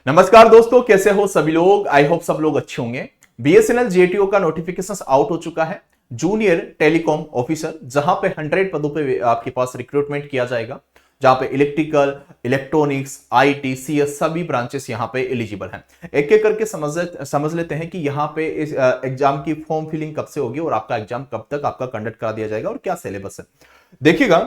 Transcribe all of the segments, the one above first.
नमस्कार दोस्तों, कैसे हो सभी लोग। आई होप सब लोग अच्छे होंगे। बीएसएनएल जेटीओ का नोटिफिकेशन आउट हो चुका है, जूनियर टेलीकॉम ऑफिसर, जहां पे 100 पदों पे आपके पास रिक्रूटमेंट किया जाएगा, जहां पे इलेक्ट्रिकल, इलेक्ट्रॉनिक्स, आईटी, सीएस सभी ब्रांचेस यहां पे एलिजिबल हैं। एक एक करके समझ लेते हैं कि यहां पे इस एग्जाम की फॉर्म फिलिंग कब से होगी और आपका एग्जाम कब तक आपका कंडक्ट करा दिया जाएगा और क्या सिलेबस है। देखिएगा,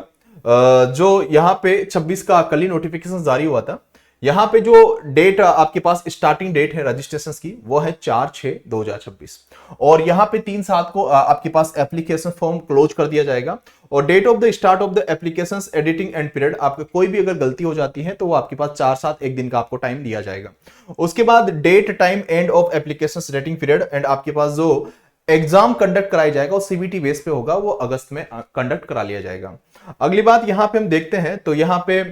जो यहाँ पे 26 का कल ही नोटिफिकेशन जारी हुआ था। यहाँ पे जो डेट आपके पास स्टार्टिंग डेट है रजिस्ट्रेशन की, वो है 4/6/2026 और यहाँ पे 3/7 को आपके पास एप्लीकेशन फॉर्म क्लोज कर दिया जाएगा और date of the start of the application editing end period, आपका कोई भी अगर गलती हो जाती है तो वो आपके पास 4/7 एक दिन का आपको टाइम दिया जाएगा। उसके बाद date time end of application rating period end आपके पास जो एग्जाम कंडक्ट कराया जाएगा वो सीबीटी बेस पे होगा, वो अगस्त में कंडक्ट करा लिया जाएगा। अगली बात यहां पे हम देखते हैं तो यहां पे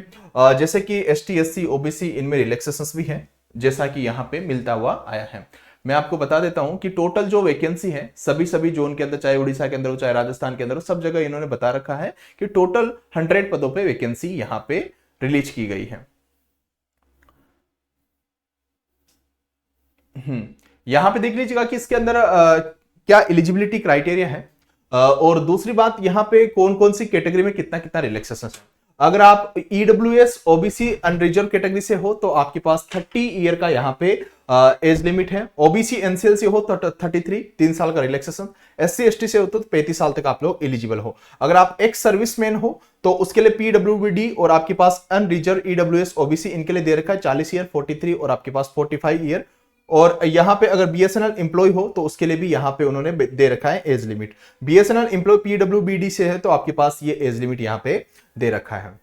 जैसे कि एसटी, एससी, ओबीसी इनमें रिलैक्सेशंस भी हैं, जैसा कि यहां पे मिलता हुआ आया है। मैं आपको बता देता हूं कि टोटल जो वैकेंसी है सभी जोन के अंदर, चाहे उड़ीसा के अंदर हो चाहे राजस्थान के अंदर हो, सब जगह इन्होंने बता रखा है कि टोटल 100 पदों पे वैकेंसी यहां पे रिलीज की गई है। यहां पे देख लीजिएगा कि इसके अंदर क्या एलिजिबिलिटी क्राइटेरिया है और दूसरी बात यहां पे कौन कौन सी कैटेगरी में कितना कितना रिलैक्सेशन है। अगर आप ईडब्ल्यूएस, ओबीसी, अनरिजर्व कैटेगरी से हो तो आपके पास 30 ईयर का यहां पे एज लिमिट है। ओबीसी एनसीएल से हो तो 33, 3 साल का रिलैक्सेशन। एससी एसटी से हो तो 35 साल तक आप लोग एलिजिबल हो। अगर आप एक्स सर्विसमैन हो तो उसके लिए पीडब्ल्यूडी और आपके पास अनरिजर्व ईडब्ल्यूएस, ओबीसी इनके लिए दे रखा है 40 ईयर, 43 और आपके पास 45 ईयर। और यहां पे अगर बीएसएनएल एम्प्लॉय हो तो उसके लिए भी यहां पे उन्होंने दे रखा है age limit. BSNL employ PWBD से है तो आपके पास ये एज लिमिट यहां पे दे रखा है।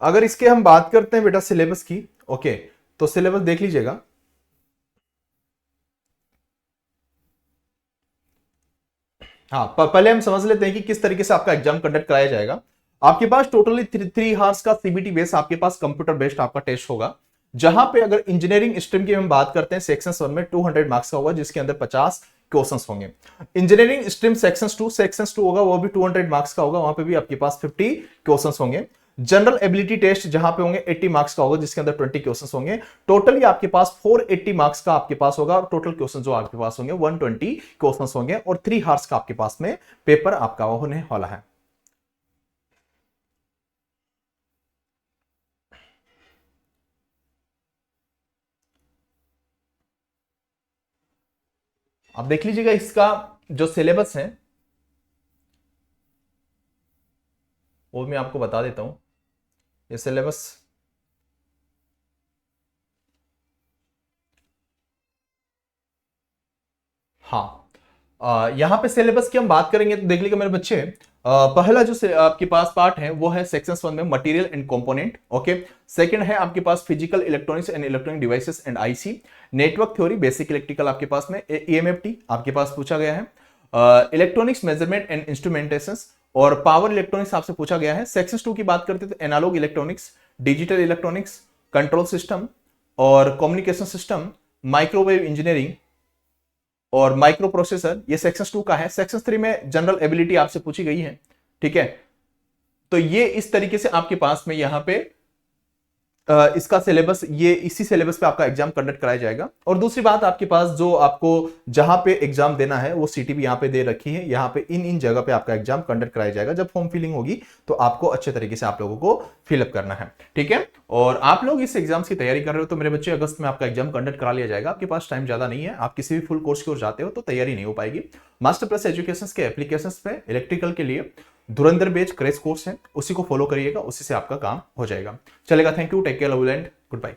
अगर इसके हम बात करते हैं बेटा सिलेबस की, ओके, तो सिलेबस देख लीजिएगा। हाँ, पहले हम समझ लेते हैं कि किस तरीके से आपका एग्जाम कंडक्ट कराया जाएगा। आपके पास टोटली 3 हार्स का सीबीटी बेस आपके पास कंप्यूटर बेस्ड आपका टेस्ट होगा, जहां पे अगर इंजीनियरिंग स्ट्रीम की हम बात करते हैं सेक्शन 1 में 200 मार्क्स का होगा, जिसके अंदर 50 क्वेश्चंस होंगे। इंजीनियरिंग स्ट्रीम सेक्शन 2 होगा, वो भी 200 मार्क्स का होगा, वहां पे भी आपके पास 50 क्वेश्चंस होंगे। जनरल एबिलिटी टेस्ट जहां पे होंगे 80 मार्क्स का होगा, जिसके अंदर 20 क्वेश्चंस होंगे। टोटली आपके पास 480 मार्क्स का आपके पास होगा और टोटल क्वेश्चन जो आपके पास होंगे 120 क्वेश्चंस होंगे और 3 हार्स का आपके पास में पेपर आपका होने वाला है। अब देख लीजिएगा इसका जो सिलेबस है वो मैं आपको बता देता हूं। ये सिलेबस हाँ, यहां पे सिलेबस की हम बात करेंगे तो देख लीजिए मेरे बच्चे, पहला जो आपके पास पार्ट है वो है सेक्शन 1 में material and component, okay. Second है आपके पास physical electronics and electronic devices and IC. Network theory, basic electrical आपके पास में ईएमएफटी आपके पास पूछा गया है। इलेक्ट्रॉनिक्स मेजरमेंट एंड इंस्ट्रूमेंटेशन और पावर इलेक्ट्रॉनिक्स आपसे पूछा गया है। सेक्शन 2 की बात करते हैं तो analogue electronics, digital electronics, control system और कम्युनिकेशन सिस्टम, माइक्रोवेव इंजीनियरिंग और माइक्रो प्रोसेसर, ये सेक्शन 2 का है। सेक्शन 3 में जनरल एबिलिटी आपसे पूछी गई है, ठीक है। तो ये इस तरीके से आपके पास में यहां पे इसका सिलेबस, ये इसी सिलेबस पे आपका एग्जाम कंडक्ट कराया जाएगा। और दूसरी बात, आपके पास जो आपको जहां पे एग्जाम देना है वो सिटी भी यहां पे दे रखी है। यहां पे इन जगह पे आपका एग्जाम कंडक्ट कराया जाएगा। जब फॉर्म फिलिंग होगी तो आपको अच्छे तरीके से आप लोगों को फिलअप करना है, ठीक है। और आप लोग इस एग्जाम की तैयारी कर रहे हो तो मेरे बच्चे, अगस्त में आपका एग्जाम कंडक्ट करा लिया जाएगा। आपके पास टाइम ज्यादा नहीं है, आप किसी भी फुल कोर्स की ओर जाते हो तो तैयारी नहीं हो पाएगी। मास्टर प्लस एजुकेशन के एप्लीकेशन पे इलेक्ट्रिकल के लिए धुरंधर बेच क्रैश कोर्स है, उसी को फॉलो करिएगा, उसी से आपका काम हो जाएगा। चलेगा। Thank you, take care, love you and good bye.